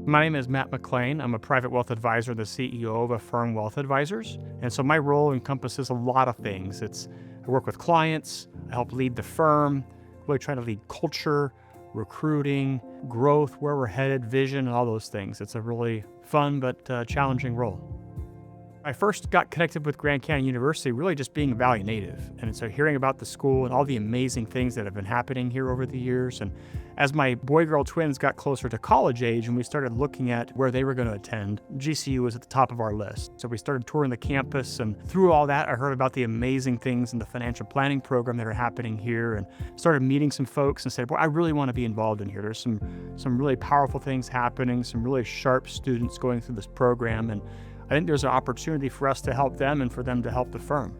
My name is Matt MacClean. I'm a private wealth advisor, the CEO of a firm, Wealth Advisors. And so my role encompasses a lot of things. I work with clients, I help lead the firm, really trying to lead culture, recruiting, growth, where we're headed, vision, and all those things. It's a really fun but challenging role. I first got connected with Grand Canyon University really just being a Valley native. And so hearing about the school and all the amazing things that have been happening here over the years. And as my boy-girl twins got closer to college age and we started looking at where they were going to attend, GCU was at the top of our list. So we started touring the campus, and through all that, I heard about the amazing things in the financial planning program that are happening here and started meeting some folks and said, boy, I really want to be involved in here. There's some really powerful things happening, some really sharp students going through this program. And I think there's an opportunity for us to help them and for them to help the firm.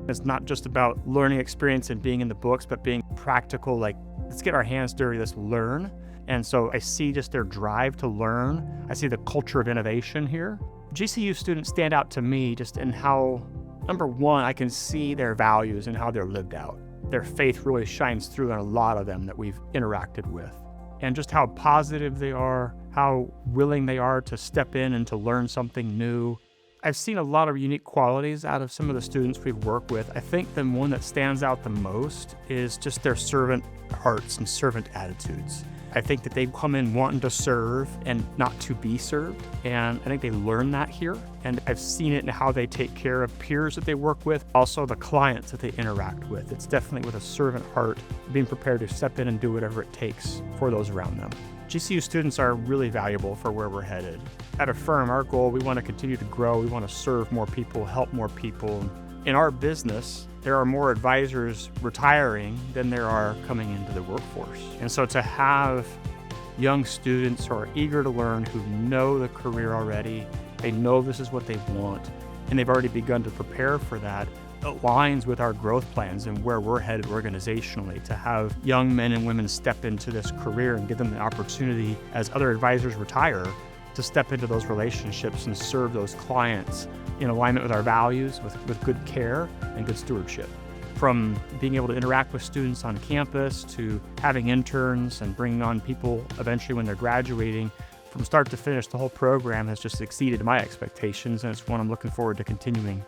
It's not just about learning experience and being in the books, but being practical, like, let's get our hands dirty, let's learn. And so I see just their drive to learn. I see the culture of innovation here. GCU students stand out to me just in how, number one, I can see their values and how they're lived out. Their faith really shines through in a lot of them that we've interacted with. And just how positive they are, how willing they are to step in and to learn something new. I've seen a lot of unique qualities out of some of the students we've worked with. I think the one that stands out the most is just their servant hearts and servant attitudes. I think that they come in wanting to serve and not to be served. And I think they learn that here. And I've seen it in how they take care of peers that they work with, also the clients that they interact with. It's definitely with a servant heart, being prepared to step in and do whatever it takes for those around them. GCU students are really valuable for where we're headed. At a firm, our goal, we want to continue to grow. We want to serve more people, help more people. In our business, there are more advisors retiring than there are coming into the workforce. And so to have young students who are eager to learn, who know the career already, they know this is what they want, and they've already begun to prepare for that, aligns with our growth plans and where we're headed organizationally. To have young men and women step into this career and give them the opportunity as other advisors retire to step into those relationships and serve those clients in alignment with our values, with good care and good stewardship. From being able to interact with students on campus to having interns and bringing on people eventually when they're graduating, from start to finish, the whole program has just exceeded my expectations, and it's one I'm looking forward to continuing